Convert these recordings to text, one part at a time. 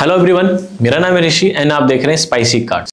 Hello everyone, मेरा नाम है ऋषि एंड आप देख रहे हैं स्पाइसी कार्ड्स।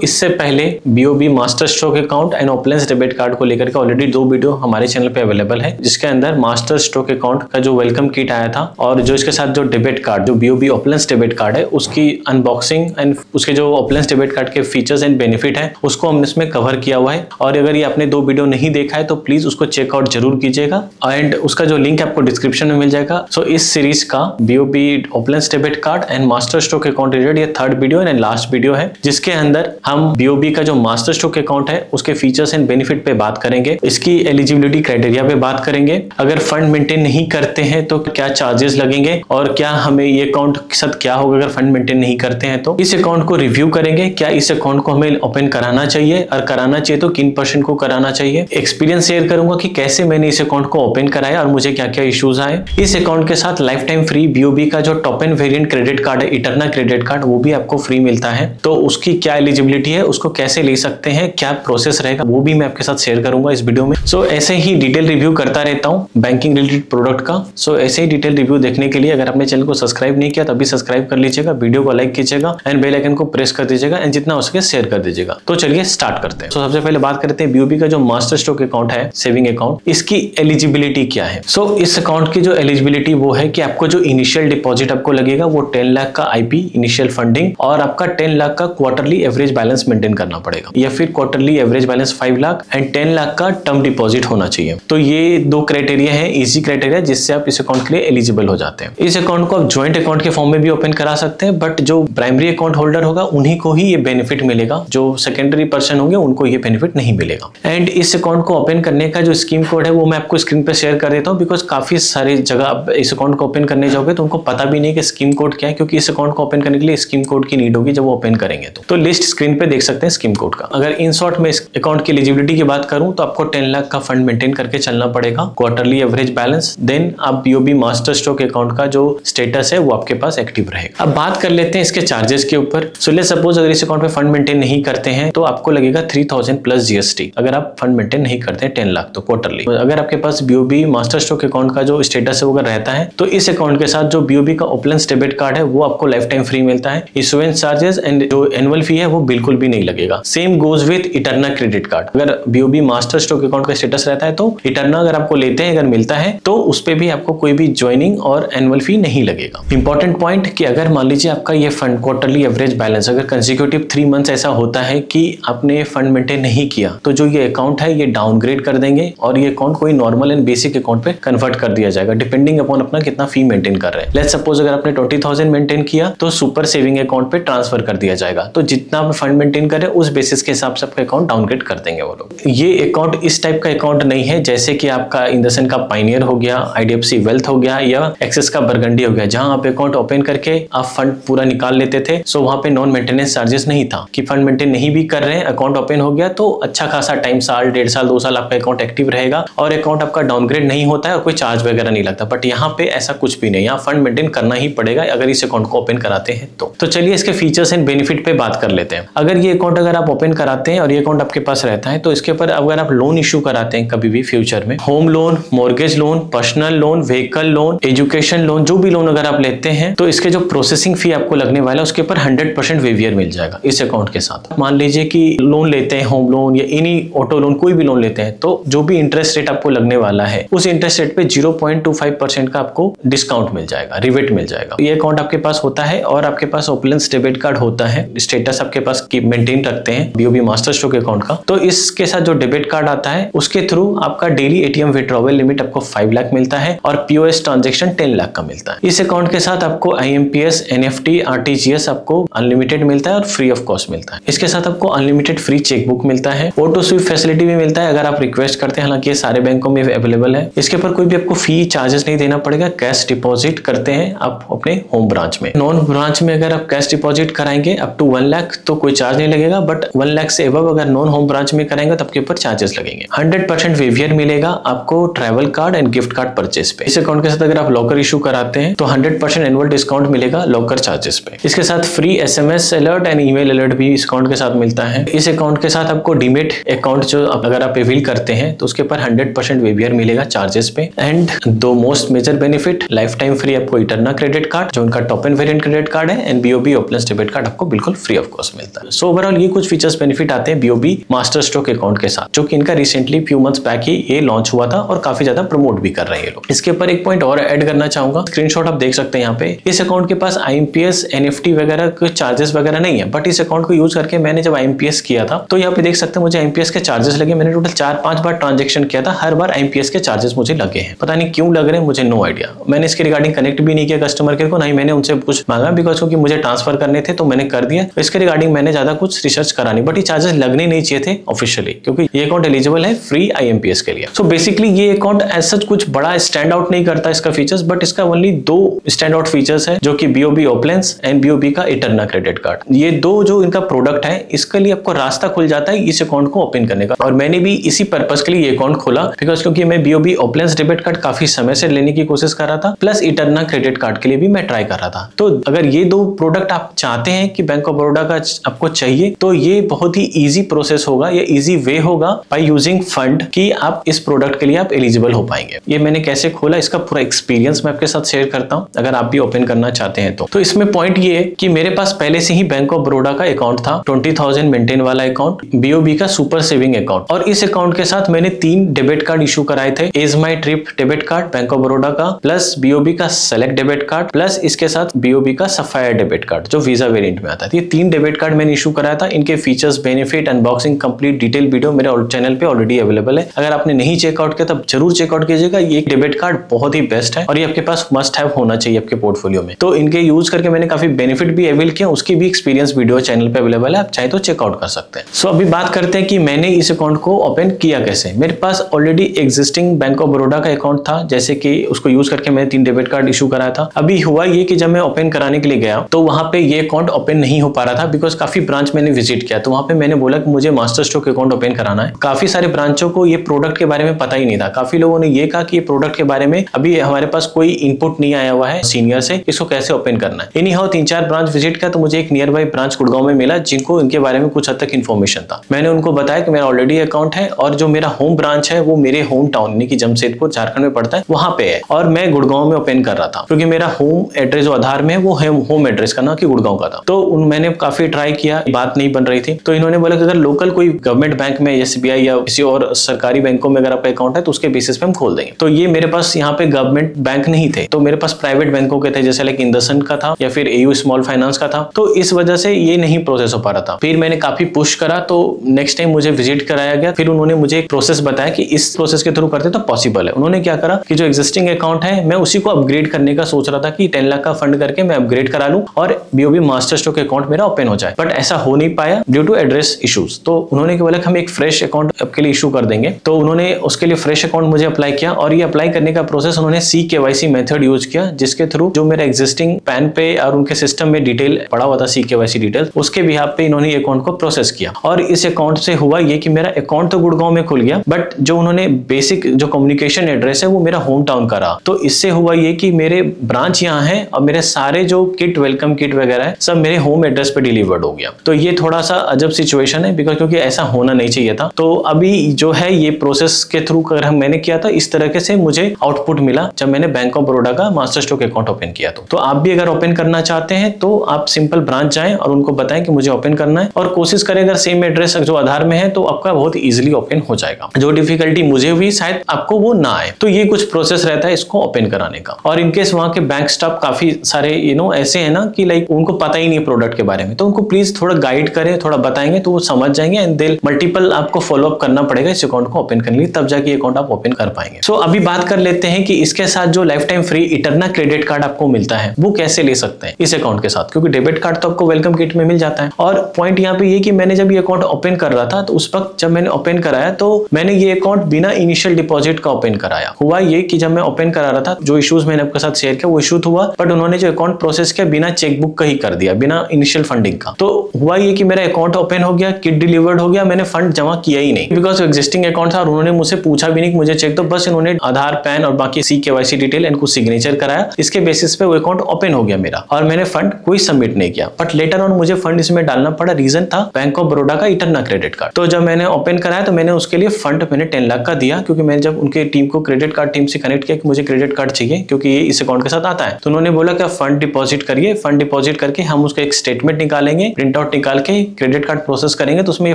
इससे पहले BOB Master Stroke account and Opulence debit card को लेकर के ऑलरेडी 2 वीडियो हमारे चैनल पे अवेलेबल है, जिसके अंदर मास्टर स्ट्रोक अकाउंट का जो वेलकम किट आया था और जो इसके साथ जो डेबिट कार्ड जो BOB ओपलेंस डेबिट कार्ड है उसकी अनबॉक्सिंग एंड उसके जो ओपलेंस डेबिट कार्ड के फीचर्स एंड बेनिफिट है उसको हमने इसमें कवर किया हुआ है। और अगर ये आपने 2 वीडियो नहीं देखा है तो प्लीज उसको चेकआउट जरूर कीजिएगा एंड उसका जो लिंक आपको डिस्क्रिप्शन में मिल जाएगा। इस सीरीज का BOB Opulence debit card and Master Stroke account related ये 3rd video and last video है, जिसके अंदर हम BOB का जो मास्टर स्ट्रोक अकाउंट है उसके फीचर्स एंड बेनिफिट पे बात करेंगे, इसकी एलिजिबिलिटी क्राइटेरिया पे बात करेंगे, अगर फंड मेंटेन नहीं करते हैं तो क्या चार्जेस लगेंगे और क्या हमें ये अकाउंट के साथ क्या होगा अगर फंड मेंटेन नहीं करते हैं। तो इस अकाउंट को रिव्यू करेंगे, क्या इस अकाउंट को हमें ओपन कराना चाहिए और कराना चाहिए तो किन पर्सन को कराना चाहिए। एक्सपीरियंस शेयर करूंगा कि कैसे मैंने इस अकाउंट को ओपन कराया और मुझे क्या क्या इश्यूज आए। इस अकाउंट के साथ लाइफ टाइम फ्री BOB का जो top end variant credit card है, इटरना क्रेडिट कार्ड, वो भी आपको फ्री मिलता है। तो उसकी क्या एलिजिबिलिटी है, उसको कैसे ले सकते हैं, क्या प्रोसेस रहेगा, वो भी मैं आपके साथ शेयर करूंगा इस वीडियो में। ऐसे ही डिटेल रिव्यू करता रहता हूं बैंकिंग रिलेटेड प्रोडक्ट का। ऐसे ही डिटेल रिव्यू देखने के लिए अगर आपने चैनल को सब्सक्राइब नहीं किया तभी सब्सक्राइब कर लीजिएगा, वीडियो को लाइक कीजिएगा एंड बेल आइकन को प्रेस कर दीजिएगा एंड जितना हो सके शेयर कर दीजिएगा। तो चलिए स्टार्ट करते हैं। सबसे पहले बात करते हैं BOB का जो मास्टर स्ट्रोक अकाउंट है, सेविंग अकाउंट, इसकी एलिजिबिलिटी क्या है। इस अकाउंट की जो एलिजिबिलिटी वो है कि आपको जो इनिशियल डिपॉजिट आपको लगेगा वो 10 लाख का IP इनिशियल फंडिंग और आपका 10 लाख का क्वार्टरली एवरेज बैलेंस मेंटेन करना पड़ेगा, या फिर quarterly average balance 5 lakh and 10 lakh का टर्म डिपॉजिट होना चाहिए। तो ये 2 क्राइटेरिया है, इजी क्राइटेरिया, जिससे आप इस अकाउंट के लिए एलिजिबल हो जाते हैं। इस अकाउंट को आप ज्वाइंट अकाउंट के फॉर्म में भी ओपन करा सकते हैं, बट जो प्राइमरी अकाउंट होल्डर होगा उन्हीं को ही ये बेनिफिट मिलेगा, जो सेकेंडरी पर्सन होंगे उनको ये बेनिफिट नहीं मिलेगा। एंड इस अकाउंट को ओपन करने का जो स्कीम कोड है वो मैं आपको स्क्रीन पे शेयर कर देता हूँ, बिकॉज काफी सारी जगह आप इस अकाउंट को ओपन करने जाओगे तो उनको पता भी नहीं कि स्कीम कोड क्या है, क्योंकि इस अकाउंट को ओपन करने के लिए स्कीम कोड की नीड होगी जब वो ओपन करेंगे। तो लिस्ट स्क्रीन पे देख सकते हैं स्कीम कोड का। अगर इन शॉर्ट में इस अकाउंट की एलिजिबिलिटी की बात करूं तो आपको 10 लाख का फंड मेंटेन करके चलना पड़ेगा, क्वार्टरली एवरेज बैलेंस, देन आप BOB मास्टर स्ट्रोक अकाउंट का जो स्टेटस है वो आपके पास एक्टिव रहेगा। अब बात कर लेते हैं इसके चार्जेस के ऊपर। लेट्स सपोज अगर इस अकाउंट में फंड मेंटेन नहीं करते हैं तो आपको लगेगा 3000 प्लस GST, अगर आप फंड मेंटेन नहीं करते हैं 10 लाख तो क्वार्टरली। अगर आपके पास BOB मास्टर स्ट्रोक अकाउंट का जो स्टेटस है वो अगर रहता है तो इस अकाउंट के साथ जो BOB का ओपलेंस डेबिट कार्ड है वो आपको लाइफ टाइम फ्री मिलता है। इशुएंस चार्जेस एंड जो एनुअल फी है वो बिल्कुल भी नहीं लगेगा। Same goes with Eterna credit card. अगर BOB मास्टर स्ट्रोक अकाउंट का स्टेटस रहता है तो इटरना अगर आपको लेते हैं, अगर मिलता है तो उस पे भी आपको कोई भी ज्वाइनिंग और एनुअल फी नहीं लगेगा। इंपॉर्टेंट पॉइंट कि अगर मान लीजिए आपका ये फंड क्वार्टरली एवरेज बैलेंस अगर कंसेक्यूटिव 3 मंथ्स ऐसा होता है कि आपने फंड मेंटेन नहीं किया तो जो ये अकाउंट है ये डाउनग्रेड कर देंगे और ये अकाउंट कोई नॉर्मल एंड बेसिक अकाउंट पे कन्वर्ट कर दिया जाएगा, डिपेंडिंग अपॉन अपना कितना फी मेंटेन कर रहे हैं। लेट्स सपोज अगर आपने 20,000 मेंटेन किया तो सुपर सेविंग अकाउंट पे ट्रांसफर कर दिया जाएगा, तो जितना आप फंड मेंटेन करें उस बेसिस के हिसाब से आपका अकाउंट डाउनग्रेड कर देंगे वो लोग। ये अकाउंट इस टाइप का अकाउंट नहीं है जैसे कि आपका इंडसइंड का पायनियर हो गया, IDFC वेल्थ हो गया या एक्सिस का बरगंडी हो गया, जहां आप अकाउंट ओपन करके आप फंड पूरा निकाल लेते थे। वहां पे नॉन मेंटेनेंस चार्जेस नहीं था कि फंड मेंटेन नहीं भी कर रहे हैं, अकाउंट ओपन हो गया तो अच्छा खासा टाइम, साल, 1.5 साल, 2 साल आपका अकाउंट एक्टिव रहेगा और अकाउंट आपका डाउनग्रेड नहीं होता है और कोई चार्ज वगैरह नहीं लगता। बट यहाँ पे ऐसा कुछ भी नहीं, यहाँ फंड मेंटेन करना ही पड़ेगा अगर इस अकाउंट को ओपन कराते हैं तो चलिए इसके फीचर्स एंड बेनिफिट पे बात कर लेते हैं। अगर ये अकाउंट अगर आप ओपन कराते हैं और ये अकाउंट आपके पास रहता है तो इसके ऊपर अगर आप लोन इशू कराते हैं कभी भी फ्यूचर में, home loan, mortgage loan, personal loan, vehicle loan, education loan, जो भी लोन अगर आप लेते हैं तो इसके जो प्रोसेसिंग फी आपको लगने वाला है उसके ऊपर 100% वेवियर मिल जाएगा इस अकाउंट के साथ। मान लीजिए कि लोन लेते हैं, होम लोन या एनी ऑटो लोन, कोई भी लोन लेते हैं तो जो भी इंटरेस्ट रेट आपको लगने वाला है उस इंटरेस्ट रेट पे 0.25% का आपको डिस्काउंट मिल जाएगा, रिबेट मिल जाएगा। ये अकाउंट आपके पास होता है और आपके पास ओपलेंस डेबिट कार्ड होता है, स्टेटस आपके पास मेंटेन रखते हैं BOB मास्टर स्ट्रोक अकाउंट का, तो इसके साथ जो डेबिट कार्ड आता है उसके थ्रू आपका डेली ATM विड्रॉवल लिमिट आपको 5 लाख मिलता है और POS ट्रांजैक्शन 10 लाख का मिलता है। इस अकाउंट के साथ आपको IMPS, NEFT, RTGS आपको अनलिमिटेड मिलता है और फ्री ऑफ कॉस्ट मिलता है। इसके साथ आपको अनलिमिटेड फ्री चेकबुक मिलता है, ऑटो स्वीप फैसिलिटी भी मिलता है अगर आप रिक्वेस्ट करते हैं, हालांकि ये सारे बैंकों में अवेलेबल है। इसके ऊपर कोई भी आपको फी चार्जेस नहीं देना पड़ेगा, कैश डिपॉजिट करते हैं आप अपने होम ब्रांच में। नॉन ब्रांच में अगर आप कैश डिपॉजिट कराएंगे अप टू 1 लाख तो तो कोई चार्ज नहीं लगेगा, बट 1 लाख से एबव अगर नॉन होम ब्रांच में कराएंगे तो आपके ऊपर चार्जेस लगेंगे। 100% वीवीआर मिलेगा आपको travel card and gift card purchase पे। इस अकाउंट के साथ अगर आप लॉकर इशू कराते हैं तो 100% एनुअल डिस्काउंट मिलेगा लॉकर चार्जेस पे। इसके साथ free SMS alert and email alert भी इस अकाउंट के साथ मिलता है। इस अकाउंट के साथ आपको डीमेट अकाउंट जो अगर आप अवेल करते हैं तो उसके ऊपर 100% वीवीआर मिलेगा चार्जेस पे। एंड दो most major benefit, life time free आपको इटर्ना क्रेडिट कार्ड जो उनका top end variant credit card है, and BOB Opulence debit card आपको बिल्कुल फ्री ऑफ कॉस्ट मिलता है। सो ओवरऑल ये कुछ फीचर्स बेनिफिट आते हैं BOB मास्टर स्ट्रोक अकाउंट के साथ, जो कि इनका रिसेंटली फ्यू मंथ्स बैक ही ये लॉन्च हुआ था और काफी ज्यादा प्रमोट भी कर रहे हैं लोग। इसके ऊपर एक पॉइंट और ऐड करना चाहूंगा, स्क्रीनशॉट आप देख सकते हैं यहाँ पे। इस अकाउंट के पास IMPS NFT वगैरह के चार्जेस वगैरह नहीं है, बट इस अकाउंट को यूज करके मैंने जब IMPS किया था तो यहाँ पे देख सकते हैं मुझे IMPS के चार्जेस लगे। मैंने टोटल 4-5 बार ट्रांजेक्शन किया था, हर बार IMPS के चार्जेस मुझे लगे हैं। पता नहीं क्यों लग रहे हैं, मुझे नो आइडिया। मैंने इसके रिगार्डिंग कनेक्ट भी नहीं किया कस्टमर केयर को, नहीं मैंने उनसे कुछ मांगा, बिकॉज क्योंकि मुझे ट्रांसफर करने थे तो मैंने कर दिया। इसके रिगार्डिंग मैंने ज्यादा कुछ रिसर्च करा नहीं, बट ये चार्जेस लगने नहीं चाहिए थे ऑफिशियली, क्योंकि ये अकाउंट एलिजिबल है फ्री IMPS के लिए। सो बेसिकली ये अकाउंट एज सच कुछ बड़ा स्टैंड आउट नहीं करता इसका फीचर्स, बट इसका ओनली 2 स्टैंड आउट फीचर्स है, जो कि BOB ओपलेंस एंड BOB का इटर्ना क्रेडिट कार्ड। ये 2 जो इनका प्रोडक्ट है, इसके लिए आपको रास्ता खुल जाता है इस अकाउंट को ओपन करने का। और मैंने भी इसी पर्पस के लिए ये अकाउंट खोला, बिकॉज क्योंकि मैं BOB ओपलेंस डेबिट कार्ड काफी समय से लेने की कोशिश कर रहा था, प्लस इटर्ना क्रेडिट कार्ड के लिए भी मैं ट्राई कर रहा था। तो अगर ये 2 प्रोडक्ट आप चाहते हैं कि बैंक ऑफ बड़ौदा का आपको चाहिए, तो ये बहुत ही इजी प्रोसेस होगा, ये इजी वे होगा बाय यूजिंग फंड कि आप इस प्रोडक्ट के लिए आप एलिजिबल हो पाएंगे। ये मैंने कैसे खोला, इसका पूरा एक्सपीरियंस मैं आपके साथ शेयर करता हूं, अगर आप भी ओपन करना चाहते हैं तो इसमें पॉइंट ये है कि मेरे पास पहले से ही बैंक ऑफ बड़ौदा का अकाउंट था, 20,000 मेंटेन वाला अकाउंट, BOB का सुपर सेविंग अकाउंट, और इस अकाउंट के साथ मैंने 3 डेबिट कार्ड इशू कराए थे। As my trip debit card Bank of Baroda का, प्लस BOB का सेलेक्ट डेबिट कार्ड, प्लस इसके साथ BOB का सफायर डेबिट कार्ड जो वीजा वेरिएंट में आता है। ये 3 डेबिट कार्ड मैंने इशू कराया था। इनके features, benefit, unboxing, complete detail video मेरे चैनल पे ऑलरेडी अवेलेबल है। अगर आपने नहीं चेकआउट किया तब जरूर चेकआउट कीजिएगा। ये डेबिट कार्ड बहुत ही बेस्ट है और ये आपके पास मस्ट हैव होना चाहिए आपके पोर्टफोलियो में। तो इनके यूज करके मैंने काफी बेनिफिट भी अवेल किया, उसकी भी एक्सपीरियंस वीडियो चैनल पे अवेलेबल है, आप चाहे तो चेकआउट कर सकते हैं। सो अभी बात करते हैं कि मैंने इस अकाउंट को ओपन किया कैसे। मेरे पास already existing bank of Baroda का अकाउंट था, जैसे कि उसको यूज करके मैंने 3 डेबिट कार्ड इशू कराया था। अभी हुआ ये कि जब मैं ओपन कराने के लिए गया तो वहां पे ये अकाउंट ओपन नहीं हो पा रहा था, बिकॉज काफी ब्रांच मैंने विजिट किया। तो वहां पे मैंने बोला कि मुझे मास्टर स्ट्रोक अकाउंट ओपन कराना है। काफी सारे ब्रांचों को ये प्रोडक्ट के बारे में पता ही नहीं था। काफी लोगों ने ये कहा कि ये प्रोडक्ट के बारे में अभी हमारे पास कोई इनपुट नहीं आया हुआ है सीनियर से, इसको कैसे ओपन करना है। एनी हाउ 3-4 ब्रांच विजिट किया तो मुझे एक नियर बाई ब्रांच गुड़गांव में मिला, जिनको इनके बारे में कुछ हद तक इन्फॉर्मेशन था। मैंने उनको बताया कि मेरा ऑलरेडी अकाउंट है और जो मेरा होम ब्रांच है वो मेरे होम टाउन यानी कि जमशेदपुर झारखंड में पड़ता है, वहां पे है, और मैं गुड़गांव में ओपन कर रहा था, क्योंकि मेरा होम एड्रेस जो आधार में है वो होम एड्रेस का ना कि गुड़गांव का था। तो मैंने काफी ट्राई किया, बात नहीं बन रही थी। तो इन्होंने बोला कि अगर लोकल कोई गवर्नमेंट बैंक में SBI या किसी और सरकारी बैंकों में अगर आपका अकाउंट है तो उसके बेसिस पे हम खोल देंगे। तो ये मेरे पास यहाँ पे गवर्नमेंट बैंक नहीं थे, तो मेरे पास प्राइवेट बैंकों के थे, जैसे लाइक इंडसइंड का था या फिर AU स्मॉल फाइनेंस का था। तो इस वजह से ये नहीं प्रोसेस हो पा रहा था। फिर मैंने काफी पुश करा, तो नेक्स्ट टाइम मुझे विजिट कराया गया। फिर उन्होंने मुझे एक प्रोसेस बताया कि इस प्रोसेस के थ्रू करते तो पॉसिबल है। उन्होंने क्या करा कि जो एग्जिस्टिंग अकाउंट है मैं उसी को अपग्रेड करने का सोच रहा था कि 10 लाख का फंड करके मैं अपग्रेड करा लूं और BOB मास्टर स्ट्रोक अकाउंट मेरा ओपन हो जाए, बट ऐसा हो नहीं पाया ड्यू टू एड्रेस इश्यूज। तो उन्होंने बोला कि हम एक फ्रेश अकाउंट आपके लिए इशू कर देंगे। तो उन्होंने उसके लिए फ्रेश अकाउंट मुझे अप्लाई किया, और ये अप्लाई करने का प्रोसेस उन्होंने CKYC मेथड यूज किया, जिसके थ्रू जो मेरा एग्जिस्टिंग पैन पे और उनके सिस्टम में डिटेल पड़ा हुआ था CKYC डिटेल, उसके बिहाफ पे इन्होंने अकाउंट को प्रोसेस किया। और इस अकाउंट से हुआ ये कि मेरा अकाउंट तो गुड़गांव में खुल गया, बट जो उन्होंने बेसिक जो कम्युनिकेशन एड्रेस है वो मेरा होम टाउन का रहा। तो इससे हुआ ये कि मेरे ब्रांच यहाँ है और मेरे सारे जो किट, वेलकम किट वगैरह है सब मेरे होम एड्रेस पे डिलीवर्ड हो गया। तो ये थोड़ा सा अजब सिचुएशन है, बिकॉज क्योंकि ऐसा होना नहीं चाहिए था। तो अभी जो है ये प्रोसेस के थ्रू अगर मैंने किया था, इस तरह से मुझे आउटपुट मिला जब मैंने बैंक ऑफ बड़ौदा का मास्टर स्ट्रोक अकाउंट ओपन किया। तो आप भी अगर ओपन करना चाहते हैं तो आप सिंपल ब्रांच जाएं और उनको बताएं कि मुझे ओपन करना है, और कोशिश करें अगर सेम एड्रेस जो आधार में है तो आपका बहुत इजीली ओपन हो जाएगा। जो डिफिकल्टी मुझे हुई शायद आपको वो ना आए। तो ये कुछ प्रोसेस रहता है इसको ओपन कराने का। और इनकेस वहां के बैंक स्टाफ काफी सारे ऐसे है ना कि लाइक उनको पता ही नहीं प्रोडक्ट के बारे में, तो उनको प्लीज थोड़ा गाइड करें, थोड़ा बताएंगे तो वो समझ जाएंगे। एंड देन मल्टीपल आपको फॉलो अप करना पड़ेगा इस अकाउंट को ओपन करने के लिए, तब जाके अकाउंट आप ओपन कर पाएंगे। सो अभी बात कर लेते हैं कि इसके साथ जो life time free Eterna credit card आपको मिलता है वो कैसे ले सकते हैं इस अकाउंट के साथ, क्योंकि डेबिट कार्ड तो आपको वेलकम किट में मिल जाता है। और पॉइंट यहाँ पे ये कि मैंने जब ये अकाउंट ओपन कर रहा था तो उस वक्त जब मैंने ओपन कराया तो मैंने ये अकाउंट बिना इनिशियल डिपॉजिट का ओपन कराया। हुआ ये कि जब मैं ओपन करा रहा था, जो इश्यूज मैंने आपके साथ शेयर किया वो इशू हुआ, बट उन्होंने जो अकाउंट प्रोसेस किया बिना चेकबुक का ही कर दिया, बिना इनिशियल फंडिंग का। तो हुआ ये कि मेरा अकाउंट ओपन हो गया, किट डिलीवर्ड हो गया, मैंने फंड जमा किया ही नहीं बिकॉज एग्जिस्टिंग अकाउंट था और उन्होंने मुझसे पूछा भी नहीं कि मुझे चेक दो, बस इन्होंने आधार, पैन और बाकी CKYC डिटेल इनको सिग्नेचर कराया, इसके बेसिस पे वो अकाउंट ओपन हो गया मेरा और मैंने फंड कोई सबमिट नहीं किया। बट लेटर ऑन मुझे फंड इसमें डालना पड़ा, रीजन था बैंक ऑफ बड़ौदा का इटरना क्रेडिट कार्ड। तो जब मैंने ओपन कराया तो मैंने उसके लिए फंड मैंने 10 लाख का दिया, क्योंकि मैंने जब उनके टीम को क्रेडिट कार्ड टीम से कनेक्ट किया कि मुझे क्रेडिट कार्ड चाहिए क्योंकि ये इस अकाउंट के साथ आता है, तो उन्होंने बोला कि आप फंड डिपॉजिट करिए, फंड डिपॉजिट करके हम उसका एक स्टेटमेंट निकालेंगे, प्रिंट आउट निकाल के क्रेडिट कार्ड प्रोसेस करेंगे, तो उसमें ये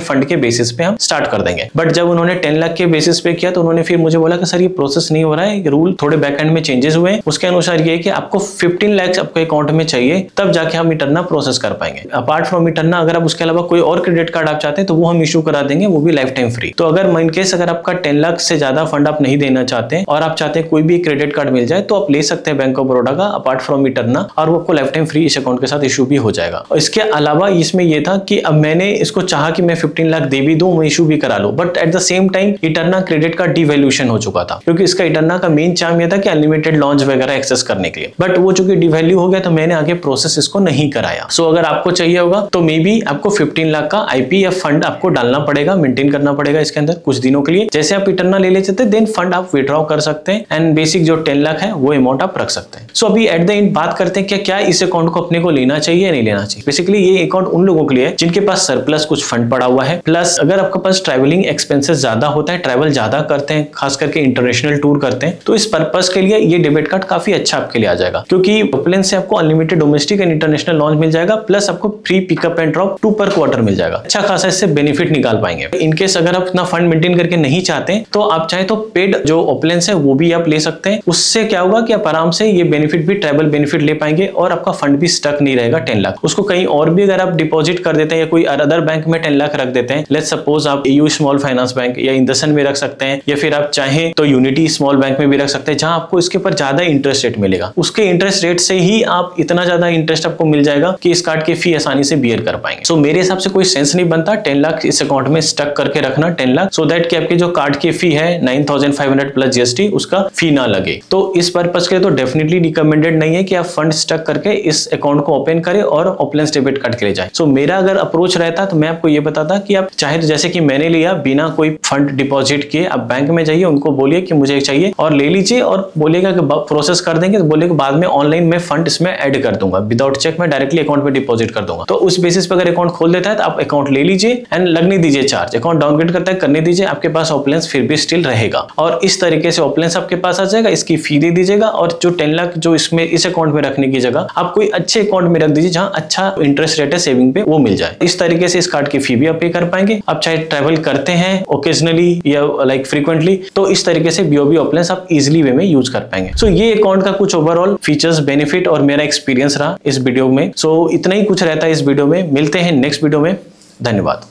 फंड के बेसिस पे हम स्टार्ट कर देंगे। बट जब उन्होंने 10 लाख के बेसिस पे किया तो उन्होंने फिर मुझे बोला कि सर ये प्रोसेस नहीं हो रहा है, रूल थोड़े बैक एंड में चेंजेस हुए हैं, उसके अनुसार ये है कि आपको 15 लाख आपके अकाउंट में चाहिए तब जाके हम इटरना प्रोसेस कर पाएंगे। अपार्ट फ्रॉम इटरना अगर आप उसके अलावा कोई और क्रेडिट कार्ड आप चाहते हैं तो वो हम इशू करा देंगे, वो भी लाइफ टाइम फ्री। तो अगर इन केस अगर आपका 10 लाख से ज्यादा फंड आप नहीं देना चाहते हैं और आप चाहते हैं कोई भी क्रेडिट कार्ड मिल जाए तो आप ले सकते हैं बैंक ऑफ बड़ौदा का अपार्ट फ्रॉम इटरना, और वो आपको लाइफ टाइम फ्री इस अकाउंट के साथ इशू भी हो जाएगा। और इसके अलावा इसमें यह था कि अब मैंने इसको चाहा कि मैं 15 लाख दे भी दूं, मैं इशू भी करा लूं, but at the same time Eterna credit card devaluation हो चुका था, क्योंकि इसका इटरना का मेन चार्म यह था कि अनलिमिटेड लॉन्च वगैरह एक्सेस करने के लिए, बट वो चूंकि डिवैल्यू हो गया तो मैंने आगे प्रोसेस इसको नहीं कराया। सो अगर आपको चाहिए होगा तो मे बी आपको 15 लाख का IPF फंड आपको डालना पड़ेगा, मेंटेन करना पड़ेगा इसके अंदर कुछ दिनों के लिए। जैसे आप इटरना ले लेते हैं देन फंड आप विड्रॉ कर सकते हैं एंड बेसिक जो 10 लाख है वो अमाउंट आप रख सकते हैं। सो अभी एट द एंड बात करते हैं कि क्या इस अकाउंट को अपने को लेना चाहिए या नहीं लेना चाहिए। बेसिकली ये अकाउंट उन लोगों के लिए है जिनके पास सरप्लस कुछ फंड पड़ा हुआ है, प्लस अगर आपके पास ट्रैवलिंग एक्सपेंसेस ज्यादा होता है, ट्रैवल ज्यादा करते हैं, खास करके इंटरनेशनल टूर करते हैं, तो इस पर्पस के लिए ये डेबिट कार्ड काफी अच्छा आपके लिए आ जाएगा, क्योंकि ओपलेंस से आपको unlimited domestic and international lounge मिल जाएगा, प्लस आपको फ्री पिकअप एंड ड्रॉप 2 पर क्वार्टर मिल जाएगा। अच्छा खासा इससे बेनिफिट निकाल पाएंगे। इनकेस अगर आप अपना फंड मेंटेन करके नहीं चाहते तो आप चाहे तो पेड जो ओपलेंस है वो भी आप ले सकते हैं। उससे क्या होगा कि आप आराम से ये बेनिफिट भी ट्रैवल बेनिफिट ले पाएंगे और आपका फंड भी स्टक नहीं रहेगा 10 लाख। उसको कहीं और भी अगर आप डिपॉजिट कर देते हैं या कोई अदर बैंक में 10 लाख रख देते हैं, लेट्स सपोज आप EU स्मॉल फाइनेंस बैंक या इंडसन में रख सकते हैं, या फिर आप चाहें तो यूनिटी स्मॉल बैंक में भी रख सकते हैं, जहां आपको इसके ऊपर ज्यादा इंटरेस्ट रेट मिलेगा। उसके इंटरेस्ट रेट से ही आप इतना ज्यादा इंटरेस्ट आपको मिल जाएगा कि इस कार्ड की फी आसानी से बियर कर पाएंगे। सो मेरे हिसाब से कोई सेंस नहीं बनता 10 लाख इस अकाउंट में स्टक करके रखना, 10 लाख, सो दैट कि आपकी जो कार्ड की फी है 9500 प्लस GST उसका फी ना लगे। तो इस पर्पस के लिए तो डेफिनेटली रिकमेंडेड नहीं है कि आप फंड स्टक करके इस अकाउंट को ओपन करें और ओपलेंस डेबिट कार्ड के लिए जाए। सो मेरा अगर अप्रोच रहता तो मैं आपको ये बताता कि आप चाहे तो जैसे कि मैंने लिया बिना कोई फंड डिपॉजिट किए, आप बैंक में जाइए, उनको बोलिए कि मुझे चाहिए और ले लीजिए, और बोलेगा कि प्रोसेस कर देंगे, तो बोलेगा बाद में ऑनलाइन मैं फंड इसमें ऐड कर दूंगा, विदाउट चेक मैं डायरेक्टली अकाउंट में डिपॉजिट कर दूंगा। तो उस बेसिस पर अगर अकाउंट खोल देता है तो आप अकाउंट ले लीजिए एंड लगने दीजिए चार्ज, अकाउंट डाउनग्रेड करता है करने दीजिए, आपके पास ओपलेंस फिर भी स्टिल रहेगा और इस तरीके से ओपलेंस आपके पास आ जाएगा, इसकी फी दे दीजिएगा और जो 10 लाख जो इसमें इस अकाउंट में रखने की जगह आप कोई अच्छे अकाउंट में रख दीजिए जहां अच्छा इंटरेस्ट रेट है सेविंग पे, वो मिल जाए। इस तरीके से इस कार्ड की फी भी आप पे कर पाएंगे। आप चाहे ट्रैवल करते हैं ओकेजनली या लाइक फ्रीक्वेंटली, तो इस तरीके से BOB ओपलेंस आप इजीली वे में यूज कर पाएंगे। सो ये अकाउंट का कुछ ओवरऑल फीचर्स, बेनिफिट और मेरा एक्सपीरियंस रहा इस वीडियो में। सो इतना ही कुछ रहता है इस वीडियो में। मिलते हैं नेक्स्ट वीडियो में। धन्यवाद।